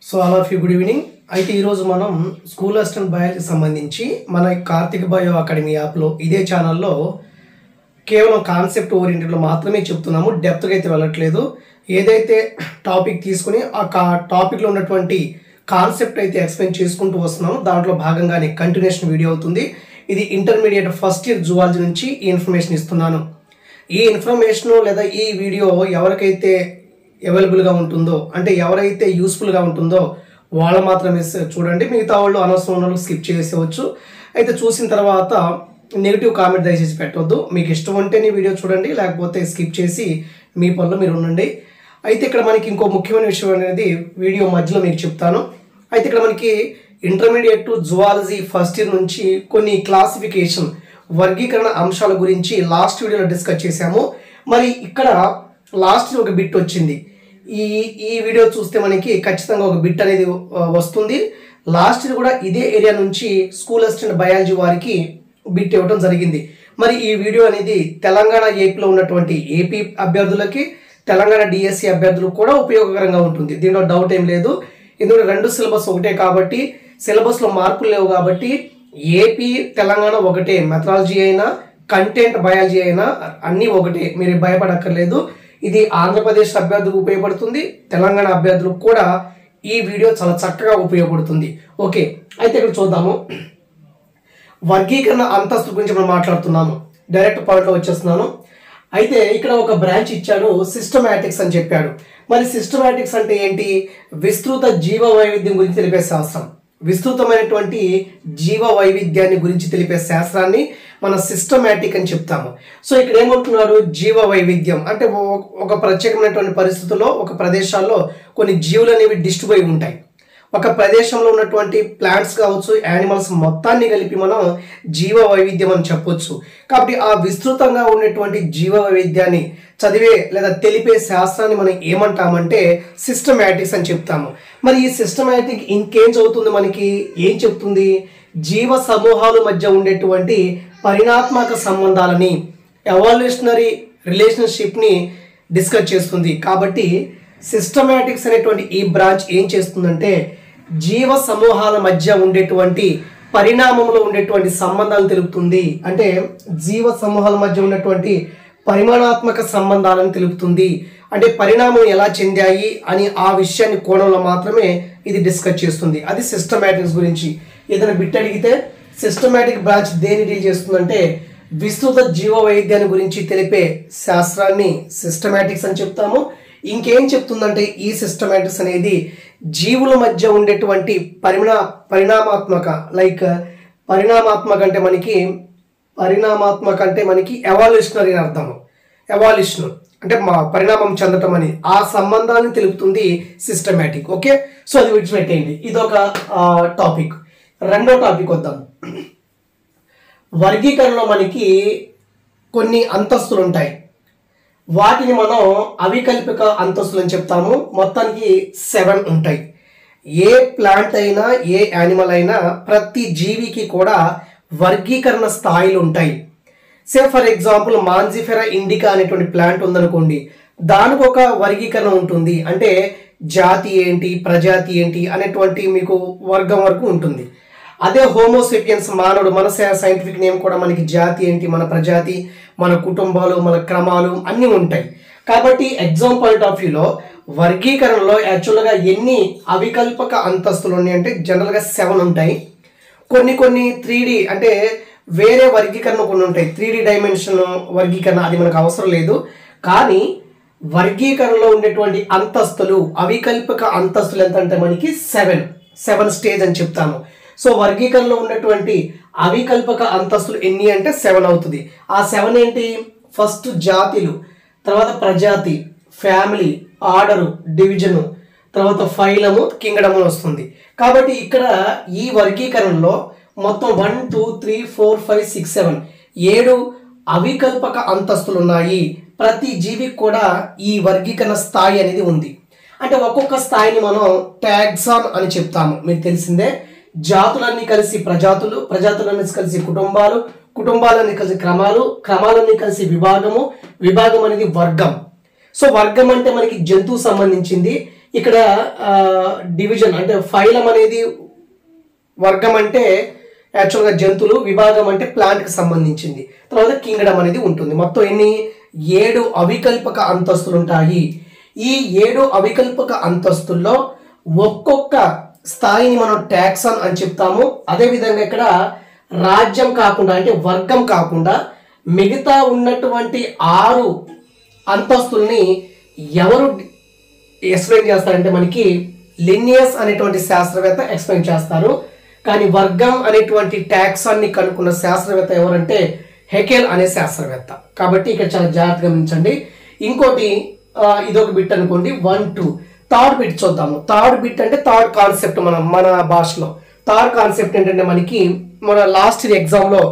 So all of you good evening. అయితే ఈరోజు మనం స్కూల్ అసిస్టెంట్ బయాలజీకి సంబంధించి మన కార్తిక్ బయో అకాడమీ యాప్లో ఇదే ఛానల్లో కేవలం కాన్సెప్ట్ ఓరియంటెడ్లో మాత్రమే చెప్తున్నాము, డెప్త్గా అయితే వెళ్ళట్లేదు. ఏదైతే టాపిక్ తీసుకుని ఆ టాపిక్లో ఉన్నటువంటి కాన్సెప్ట్ అయితే ఎక్స్ప్లెయిన్ చేసుకుంటూ వస్తున్నాము. దాంట్లో భాగంగానే కంటిన్యూషన్ వీడియో అవుతుంది. ఇది ఇంటర్మీడియట్ ఫస్ట్ ఇయర్ జువాలజీ నుంచి ఈ ఇన్ఫర్మేషన్ ఇస్తున్నాను. ఈ ఇన్ఫర్మేషన్ లేదా ఈ వీడియో ఎవరికైతే అవైలబుల్గా ఉంటుందో, అంటే ఎవరైతే యూస్ఫుల్గా ఉంటుందో వాళ్ళు మాత్రమే చూడండి. మిగతా వాళ్ళు అనవసరం ఉన్న స్కిప్ చేసేవచ్చు. అయితే చూసిన తర్వాత నెగిటివ్ కామెంట్ దయచేసి పెట్టవద్దు. మీకు ఇష్టం ఉంటేనే వీడియో చూడండి, లేకపోతే స్కిప్ చేసి మీ పనులు మీరు ఉండండి. అయితే ఇక్కడ మనకి ఇంకో ముఖ్యమైన విషయం అనేది వీడియో మధ్యలో మీకు చెప్తాను. అయితే ఇక్కడ మనకి ఇంటర్మీడియట్ జువాలజీ ఫస్ట్ ఇయర్ నుంచి కొన్ని క్లాసిఫికేషన్ వర్గీకరణ అంశాల గురించి లాస్ట్ వీడియోలో డిస్కస్ చేశాము. మరి ఇక్కడ లాస్ట్ ఒక బిట్ వచ్చింది. ఈ వీడియో చూస్తే మనకి ఖచ్చితంగా ఒక బిట్ అనేది వస్తుంది. లాస్ట్ కూడా ఇదే ఏరియా నుంచి స్కూల్ అసిస్టెంట్ బయాలజీ వారికి బిట్ ఇవ్వడం జరిగింది. మరి ఈ వీడియో అనేది తెలంగాణ ఏపీలో ఉన్నటువంటి ఏపీ అభ్యర్థులకి, తెలంగాణ డిఎస్సి అభ్యర్థులకు కూడా ఉపయోగకరంగా ఉంటుంది. దీనిలో డౌట్ ఏం లేదు. ఎందుకంటే రెండు సిలబస్ ఒకటే కాబట్టి, సిలబస్లో మార్పులు లేవు కాబట్టి ఏపీ తెలంగాణ ఒకటే, మెథడాలజీ అయినా కంటెంట్ బయాలజీ అయినా అన్నీ ఒకటే, మీరు భయపడక్కర్లేదు. ఇది ఆంధ్రప్రదేశ్ అభ్యర్థులకు ఉపయోగపడుతుంది, తెలంగాణ అభ్యర్థులకు కూడా ఈ వీడియో చాలా చక్కగా ఉపయోగపడుతుంది. ఓకే, అయితే ఇక్కడ చూద్దాము. వర్గీకరణ అంతస్తు గురించి మనం మాట్లాడుతున్నాము. డైరెక్ట్ పాయింట్లో వచ్చేస్తున్నాను. అయితే ఇక్కడ ఒక బ్రాంచ్ ఇచ్చాడు, సిస్టమాటిక్స్ అని చెప్పాడు. మరి సిస్టమాటిక్స్ అంటే ఏంటి? విస్తృత జీవ వైవిధ్యం గురించి తెలిపే శాస్త్రం. విస్తృతమైనటువంటి జీవ వైవిధ్యాన్ని గురించి తెలిపే శాస్త్రాన్ని మన సిస్టమాటిక్ అని చెప్తాము. సో ఇక్కడ ఏమంటున్నాడు? జీవ వైవిధ్యం అంటే ఒక ప్రత్యేకమైనటువంటి పరిస్థితుల్లో ఒక ప్రదేశాల్లో కొన్ని జీవులు అనేవి డిస్ట్రిబ్యూట్ ఉంటాయి. ఒక ప్రదేశంలో ఉన్నటువంటి ప్లాంట్స్ కావచ్చు, యానిమల్స్ మొత్తాన్ని కలిపి మనం జీవ వైవిధ్యం అని చెప్పొచ్చు. కాబట్టి ఆ విస్తృతంగా ఉన్నటువంటి జీవ వైవిధ్యాన్ని చదివే లేదా తెలిపే శాస్త్రాన్ని మనం ఏమంటామంటే సిస్టమాటిక్స్ అని చెప్తాము. మరి ఈ సిస్టమాటిక్ ఇంకేం చదువుతుంది? మనకి ఏం చెప్తుంది? జీవ సమూహాల మధ్య ఉండేటువంటి పరిణాత్మక సంబంధాలని, ఎవల్యూషనరీ రిలేషన్షిప్ని డిస్కస్ చేస్తుంది. కాబట్టి సిస్టమాటిక్స్ అనేటువంటి ఈ బ్రాంచ్ ఏం చేస్తుందంటే జీవ సమూహాల మధ్య ఉండేటువంటి పరిణామంలో ఉండేటువంటి సంబంధాలను తెలుపుతుంది. అంటే జీవ సమూహాల మధ్య ఉన్నటువంటి పరిమాణాత్మక సంబంధాలను తెలుపుతుంది. అంటే పరిణామం ఎలా చెందాయి అని ఆ విషయాన్ని కోణంలో మాత్రమే ఇది డిస్కస్ చేస్తుంది. అది సిస్టమాటిక్స్ గురించి. ఏదైనా బిట్ అడిగితే సిస్టమాటిక్ బ్రాంచ్ దేని డీల్ చేస్తుందంటే విస్తృత జీవ వైవిధ్యాన్ని గురించి తెలిపే శాస్త్రాన్ని సిస్టమాటిక్స్ అని చెప్తాము. ఇంకేం చెప్తుందంటే ఈ సిస్టమాటిక్స్ అనేది జీవుల మధ్య ఉండేటువంటి పరిణామాత్మక అంటే మనకి ఎవల్యూషనరీ అని అర్థము. ఎవల్యూషన్ అంటే పరిణామం చెందటం అని ఆ సంబంధాన్ని తెలుపుతుంది సిస్టమాటిక్. ఓకే, సో అది విడిచిపెట్టేయండి. ఇదొక టాపిక్. రెండో టాపిక్ వద్దాం. వర్గీకరణలో మనకి కొన్ని అంతస్తులు ఉంటాయి. వాటిని మనం అవికల్పిక అంతస్తులు అని చెప్తాము. మొత్తానికి 7 ఉంటాయి. ఏ ప్లాంట్ అయినా, ఏ యానిమల్ అయినా, ప్రతి జీవికి కూడా వర్గీకరణ స్థాయిలు ఉంటాయి. సే ఫర్ ఎగ్జాంపుల్ మాన్జిఫెరా ఇండికా అనేటువంటి ప్లాంట్ ఉందనుకోండి, దానికి ఒక వర్గీకరణ ఉంటుంది. అంటే జాతి ఏంటి, ప్రజాతి ఏంటి అనేటువంటి మీకు వర్గం వరకు ఉంటుంది. అదే హోమోసేపియన్స్ మానవుడు, మన సైంటిఫిక్ నేమ్ కూడా మనకి జాతి ఏంటి, మన ప్రజాతి, మన కుటుంబాలు, మన క్రమాలు అన్నీ ఉంటాయి. కాబట్టి ఎగ్జామ్ పాయింట్ ఆఫ్ వ్యూలో వర్గీకరణలో యాక్చువల్గా ఎన్ని అవికల్పక అంతస్తులు ఉన్నాయి అంటే జనరల్గా 7 ఉంటాయి. కొన్ని 3D అంటే వేరే వర్గీకరణ కొన్ని ఉంటాయి. 3D డైమెన్షన్ వర్గీకరణ అది మనకు అవసరం లేదు. కానీ వర్గీకరణలో ఉండేటువంటి అంతస్తులు, అవికల్పక అంతస్తులు ఎంత అంటే మనకి 7 స్టేజ్ అని చెప్తాము. సో వర్గీకరణలో ఉన్నటువంటి అవికల్పక అంతస్తులు ఎన్ని అంటే 7 అవుతుంది. ఆ 7 ఏంటి? ఫస్ట్ జాతిలు, తర్వాత ప్రజాతి, ఫ్యామిలీ, ఆర్డరు, డివిజను, తర్వాత ఫైలము, కింగ్డము వస్తుంది. కాబట్టి ఇక్కడ ఈ వర్గీకరణలో మొత్తం 1 2 3 4 5 6 7 అవికల్పక అంతస్తులు ఉన్నాయి. ప్రతి జీవికి కూడా ఈ వర్గీకరణ స్థాయి అనేది ఉంది. అంటే ఒక్కొక్క స్థాయిని మనం టాక్సాన్ అని చెప్తాము. మీకు తెలిసిందే. జాతులన్నీ కలిసి ప్రజాతులు, ప్రజాతులన్నీ కలిసి కుటుంబాలు, కుటుంబాలన్నీ కలిసి క్రమాలు, క్రమాలన్నీ కలిసి విభాగము, విభాగం అనేది వర్గం. సో వర్గం అంటే మనకి జంతువు సంబంధించింది. ఇక్కడ డివిజన్ అంటే ఫైలం అనేది వర్గం అంటే యాక్చువల్గా జంతువులు, విభాగం అంటే ప్లాంట్కి సంబంధించింది. తర్వాత కింగ్డమ్ అనేది ఉంటుంది. మొత్తం ఎన్ని 7 అవికల్పక అంతస్తులు ఉంటాయి. ఈ 7 అవికల్పక అంతస్తుల్లో ఒక్కొక్క స్థాయిని మనం టాక్సాన్ అని చెప్తాము. అదేవిధంగా ఇక్కడ రాజ్యం కాకుండా అంటే వర్గం కాకుండా మిగతా ఉన్నటువంటి 6 అంతస్తుల్ని ఎవరు ఎక్స్ప్లెయిన్ చేస్తారంటే మనకి లిన్నియస్ అనేటువంటి శాస్త్రవేత్త ఎక్స్ప్లెయిన్ చేస్తారు. కానీ వర్గం అనేటువంటి టాక్సాన్ని కనుక్కున్న శాస్త్రవేత్త ఎవరంటే హెకెల్ అనే శాస్త్రవేత్త. కాబట్టి ఇక్కడ చాలా జాగ్రత్తగా గమనించండి. ఇంకోటి ఇదొక బిట్ అనుకోండి, 1 2. థర్డ్ బిట్ చూద్దాము. థర్డ్ బిట్ అంటే థర్డ్ కాన్సెప్ట్ మన భాషలో. థర్డ్ కాన్సెప్ట్ ఏంటంటే మనకి మన లాస్ట్ ఎగ్జామ్లో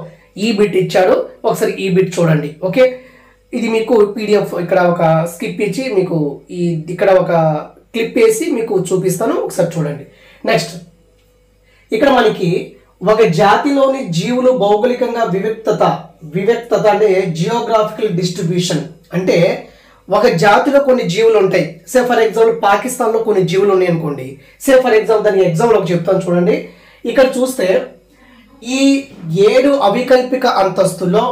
ఈ బిట్ ఇచ్చాడు. ఒకసారి ఈ బిట్ చూడండి. ఓకే, ఇది మీకు పీడిఎఫ్ ఇక్కడ ఒక స్కిప్ ఇచ్చి మీకు ఇక్కడ ఒక క్లిప్ వేసి మీకు చూపిస్తాను, ఒకసారి చూడండి. నెక్స్ట్ ఇక్కడ మనకి ఒక జాతిలోని జీవులు భౌగోళికంగా వివిక్తత అంటే జియోగ్రాఫికల్ డిస్ట్రిబ్యూషన్ అంటే ఒక జాతిలో కొన్ని జీవులు ఉంటాయి. సే ఫర్ ఎగ్జాంపుల్ పాకిస్తాన్లో కొన్ని జీవులు ఉన్నాయి అనుకోండి. సే ఫర్ ఎగ్జాంపుల్ దానికి ఎగ్జాంపుల్ చెప్తాను చూడండి. ఇక్కడ చూస్తే ఈ 7 అవికల్పిక అంతస్తుల్లో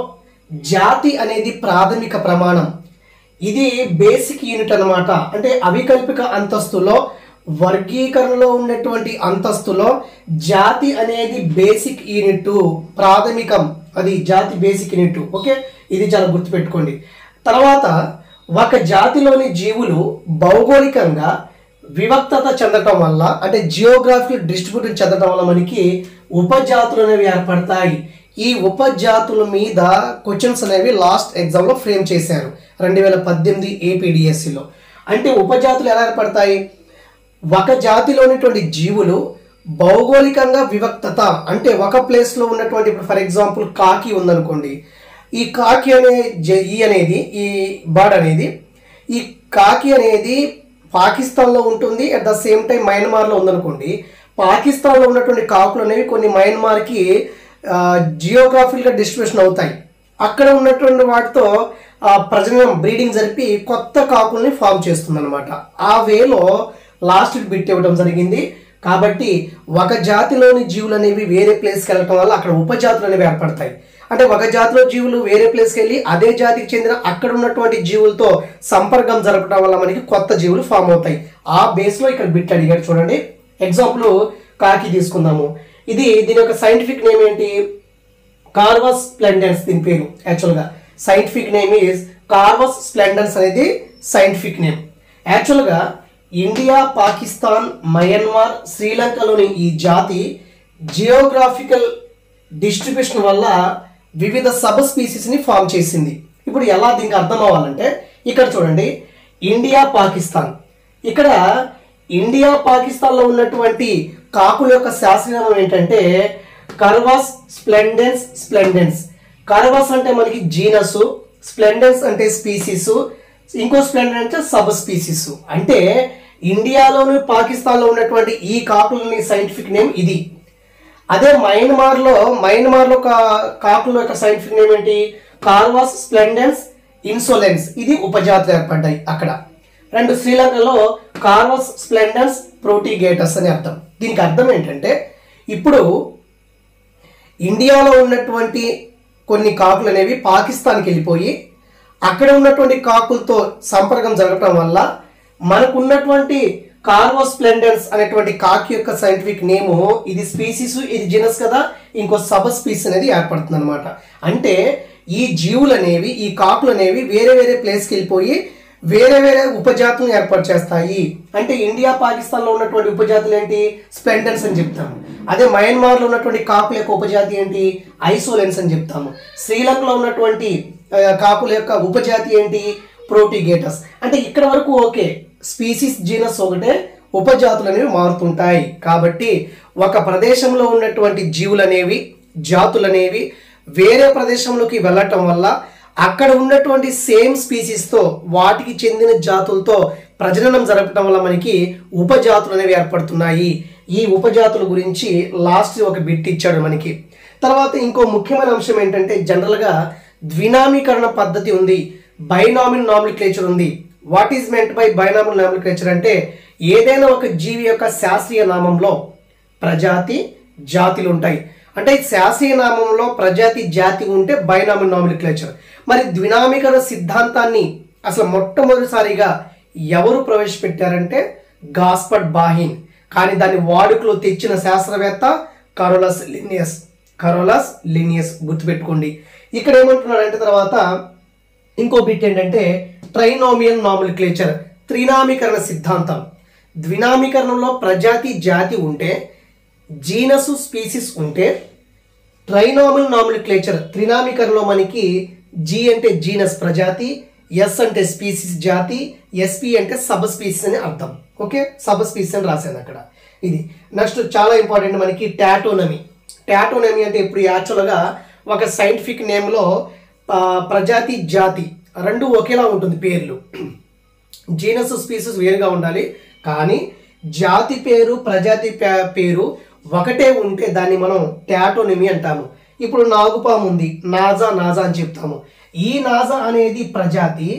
జాతి అనేది ప్రాథమిక ప్రమాణం. ఇది బేసిక్ యూనిట్ అన్నమాట. అంటే అవికల్పిక అంతస్తులో వర్గీకరణలో ఉన్నటువంటి అంతస్తులో జాతి అనేది బేసిక్ యూనిట్, ప్రాథమికం. అది జాతి బేసిక్ యూనిట్. ఓకే, ఇది చాలా గుర్తుపెట్టుకోండి. తర్వాత ఒక జాతిలోని జీవులు భౌగోళికంగా వివక్తత చెందటం వల్ల అంటే జియోగ్రాఫికల్ డిస్ట్రిబ్యూషన్ చెందటం వల్ల మనకి ఉపజాతులు అనేవి ఏర్పడతాయి. ఈ ఉపజాతుల మీద క్వశ్చన్స్ అనేవి లాస్ట్ ఎగ్జామ్లో ఫ్రేమ్ చేశారు 2018 ఏపీడిఎస్సిలో. అంటే ఉపజాతులు ఎలా ఏర్పడతాయి? ఒక జాతిలోనిటువంటి జీవులు భౌగోళికంగా వివక్తత అంటే ఒక ప్లేస్లో ఉన్నటువంటి, ఇప్పుడు ఫర్ ఎగ్జాంపుల్ కాకి ఉందనుకోండి. ఈ కాకి అనేది ఈ బర్డ్ అనేది ఈ కాకి అనేది పాకిస్తాన్లో ఉంటుంది, అట్ ద సేమ్ టైం మయన్మార్లో ఉందనుకోండి. పాకిస్తాన్లో ఉన్నటువంటి కాకులు అనేవి కొన్ని మయన్మార్కి జియోగ్రాఫికల్గా డిస్ట్రిబ్యూషన్ అవుతాయి. అక్కడ ఉన్నటువంటి వాటితో ప్రజననం బ్రీడింగ్ జరిపి కొత్త కాకుల్ని ఫామ్ చేస్తుంది అనమాట. ఆ వేలో లాస్ట్ బిట్ ఇవ్వడం జరిగింది. కాబట్టి ఒక జాతిలోని జీవులు అనేవి వేరే ప్లేస్కి వెళ్ళటం వల్ల అక్కడ ఉపజాతులు అనేవి ఏర్పడతాయి. అంటే ఒక జాతిలో జీవులు వేరే ప్లేస్కి వెళ్ళి అదే జాతికి చెందిన అక్కడ ఉన్నటువంటి జీవులతో సంపర్కం జరపడం వల్ల మనకి కొత్త జీవులు ఫామ్ అవుతాయి. ఆ బేస్లో ఇక్కడ బిట్ అడిగాడు చూడండి. ఎగ్జాంపుల్ కాకి తీసుకుందాము. దీని యొక్క సైంటిఫిక్ నేమ్ ఏంటి? కార్వస్ స్ప్లెండెన్స్ దీని పేరు. యాక్చువల్గా scientific name is Corvus splendens అనేది సైంటిఫిక్ నేమ్. యాక్చువల్గా ఇండియా, పాకిస్తాన్, మయన్మార్, శ్రీలంకలోని ఈ జాతి జియోగ్రాఫికల్ డిస్ట్రిబ్యూషన్ వల్ల వివిధ సబ్ స్పీసీస్ని ఫామ్ చేసింది. ఇప్పుడు ఎలా దీనికి అర్థం అవ్వాలంటే ఇక్కడ చూడండి, ఇండియా, పాకిస్తాన్. ఇక్కడ ఇండియా, పాకిస్తాన్లో ఉన్నటువంటి కాకుల యొక్క శాస్త్రీయనామం ఏంటంటే కర్వస్ స్ప్లెండెన్స్. కర్వస్ అంటే మనకి జీనస్, స్ప్లెండెన్స్ అంటే స్పీసీస్, ఇంకో స్ప్లెండెన్స్ అంటే సబ్ స్పీసీస్. అంటే ఇండియాలోను పాకిస్తాన్లో ఉన్నటువంటి ఈ కాకులని సైంటిఫిక్ నేమ్ ఇది. అదే మయన్మార్లో కాకుల యొక్క సైంటిఫిక్ నేమ్ ఏంటి? Corvus splendens insolens. ఇది ఉపజాతులు ఏర్పడ్డాయి అక్కడ. రెండు శ్రీలంకలో కార్వస్ స్ప్లెండెన్స్ ప్రోటిగేటస్ అని అర్థం. దీనికి అర్థం ఏంటంటే ఇప్పుడు ఇండియాలో ఉన్నటువంటి కొన్ని కాకులు అనేవి పాకిస్తాన్కి వెళ్ళిపోయి అక్కడ ఉన్నటువంటి కాకులతో సంపర్కం జరగటం వల్ల మనకు ఉన్నటువంటి కార్వస్ స్ప్లెండెన్స్ అనేటువంటి కాకి యొక్క సైంటిఫిక్ నేము ఇది స్పీసీస్, ఇది జీనస్ కదా, ఇంకో సబ్ స్పీసీస్ అనేది ఏర్పడుతుంది అనమాట. అంటే ఈ జీవులు అనేవి, ఈ కాకులు అనేవి వేరే వేరే ప్లేస్కి వెళ్ళిపోయి వేరే వేరే ఉపజాతులను ఏర్పాటు చేస్తాయి. అంటే ఇండియా, పాకిస్తాన్లో ఉన్నటువంటి ఉపజాతులు ఏంటి? స్ప్లెండెన్స్ అని చెప్తాము. అదే మయన్మార్లో ఉన్నటువంటి కాకుల యొక్క ఉపజాతి ఏంటి? ఐసోలెన్స్ అని చెప్తాము. శ్రీలంకలో ఉన్నటువంటి కాకుల యొక్క ఉపజాతి ఏంటి? ప్రోటిగేటస్. అంటే ఇక్కడ వరకు ఓకే, స్పీసీస్ జీనస్ ఒకటే, ఉపజాతులు అనేవి మారుతుంటాయి. కాబట్టి ఒక ప్రదేశంలో ఉన్నటువంటి జీవులు అనేవి, జాతులు అనేవి వేరే ప్రదేశంలోకి వెళ్ళటం వల్ల అక్కడ ఉన్నటువంటి సేమ్ స్పీసీస్తో వాటికి చెందిన జాతులతో ప్రజననం జరపడం వల్ల మనకి ఉపజాతులు అనేవి ఏర్పడుతున్నాయి. ఈ ఉపజాతుల గురించి లాస్ట్ ఒక బిట్ ఇచ్చాడు మనకి. తర్వాత ఇంకో ముఖ్యమైన అంశం ఏంటంటే జనరల్గా ద్వినామీకరణ పద్ధతి ఉంది, బైనామిల్ నామినిక్లేచర్ ఉంది. What is meant by binomial nomenclature అంటే ఏదైనా ఒక జీవి యొక్క శాస్త్రీయ నామంలో ప్రజాతి జాతులు ఉంటాయి. అంటే శాస్త్రీయ నామంలో ప్రజాతి జాతి ఉంటే బైనామిల్ నామినిక్లేచర్. మరి ద్వినామీకరణ సిద్ధాంతాన్ని అసలు మొట్టమొదటిసారిగా ఎవరు ప్రవేశపెట్టారంటే గాస్పర్డ్ బాహిన్. కానీ దాన్ని వాడుకలో తెచ్చిన శాస్త్రవేత్త కరోలస్ లినియస్. గుర్తుపెట్టుకోండి. ఇక్కడ ఏమంటున్నాడంటే తర్వాత ఇంకో బిట్ ఏంటంటే ట్రైనోమియల్ నామినిక్లేచర్, త్రినామీకరణ సిద్ధాంతం. ద్వినామీకరణంలో ప్రజాతి జాతి ఉంటే, జీనస్ స్పీసిస్ ఉంటే, ట్రైనోమియల్ నామినిక్లేచర్ త్రినామీకరణలో మనకి జీ అంటే జీనస్ ప్రజాతి, ఎస్ అంటే స్పీసిస్ జాతి, ఎస్పీ అంటే సబ్ స్పీసిస్ అని అర్థం. ఓకే, సబ్ స్పీసిస్ అని రాశాను అక్కడ. ఇది నెక్స్ట్ చాలా ఇంపార్టెంట్ మనకి టాటోనమీ. టాటోనమీ అంటే ఇప్పుడు యాక్చువల్గా ఒక సైంటిఫిక్ నేమ్లో ప్రజాతి జాతి రెండు ఒకేలా ఉంటుంది పేర్లు. జీనస్ స్పీసిస్ వేరుగా ఉండాలి, కానీ జాతి పేరు ప్రజాతి పేరు ఒకటే ఉంటే దాన్ని మనం టాటోనమీ అంటాము. ఇప్పుడు నాగుపాము ఉంది, నాజా అని చెప్తాము. ఈ నాజా అనేది ప్రజాతి,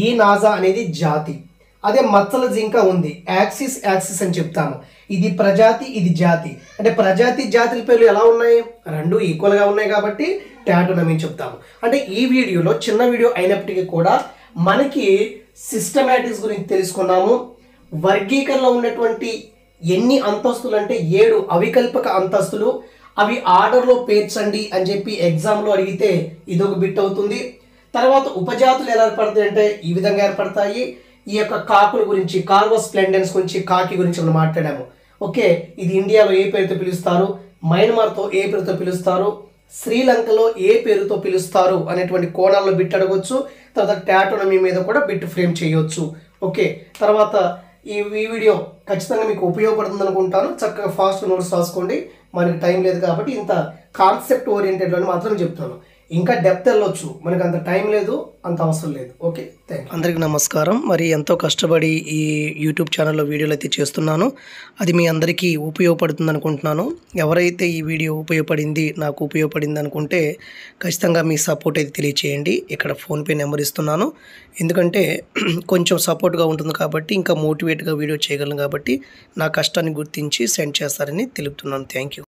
ఈ నాజా అనేది జాతి. అదే మచ్చల జింక ఉంది, యాక్సిస్ అని చెప్తాము. ఇది ప్రజాతి, ఇది జాతి. అంటే ప్రజాతి జాతుల పేర్లు ఎలా ఉన్నాయి? రెండు ఈక్వల్గా ఉన్నాయి కాబట్టి టాటోనమీ చెప్తాము. అంటే ఈ వీడియోలో చిన్న వీడియో అయినప్పటికీ కూడా మనకి సిస్టమాటిక్స్ గురించి తెలుసుకున్నాము. వర్గీకరణలో ఉన్నటువంటి ఎన్ని అంతస్తులు అంటే 7 అవికల్పక అంతస్తులు. అవి ఆర్డర్లో పేర్చండి అని చెప్పి ఎగ్జామ్లో అడిగితే ఇదొక బిట్ అవుతుంది. తర్వాత ఉపజాతులు ఎలా ఏర్పడతాయి అంటే ఈ విధంగా ఏర్పడతాయి. ఈ యొక్క కాకుల గురించి, కార్వస్ స్ప్లెండెన్స్ గురించి, కాకి గురించి మనం మాట్లాడాము. ఓకే, ఇది ఇండియాలో ఏ పేరుతో పిలుస్తారు, మయన్మార్తో ఏ పేరుతో పిలుస్తారు, శ్రీలంకలో ఏ పేరుతో పిలుస్తారు అనేటువంటి కోణాల్లో బిట్ అడగొచ్చు. తర్వాత టాటోనమీ మీద కూడా బిట్ ఫ్రేమ్ చేయొచ్చు. ఓకే, తర్వాత ఈ వీడియో ఖచ్చితంగా మీకు ఉపయోగపడుతుంది అనుకుంటాను. చక్కగా ఫాస్ట్ నోట్స్ రాసుకోండి. మనకి టైం లేదు కాబట్టి ఇంత కాన్సెప్ట్ ఓరియంటెడ్లో మాత్రమే చెప్తున్నాను. ఇంకా డెప్త్ వెళ్ళొచ్చు, మనకు అంత టైం లేదు, అంత అవసరం లేదు. Okay, thank you. అందరికీ నమస్కారం. మరి ఎంతో కష్టపడి ఈ యూట్యూబ్ ఛానల్లో వీడియోలు అయితే చేస్తున్నాను. అది మీ అందరికీ ఉపయోగపడుతుంది అనుకుంటున్నాను. ఎవరైతే ఈ వీడియో ఉపయోగపడింది, నాకు ఉపయోగపడింది అనుకుంటే ఖచ్చితంగా మీ సపోర్ట్ అయితే తెలియచేయండి. ఇక్కడ ఫోన్పే నెంబర్ ఇస్తున్నాను. ఎందుకంటే కొంచెం సపోర్ట్గా ఉంటుంది కాబట్టి, ఇంకా మోటివేట్గా వీడియో చేయగలను కాబట్టి నా కష్టాన్ని గుర్తించి సెండ్ చేస్తారని తెలుపుతున్నాను. Thank you.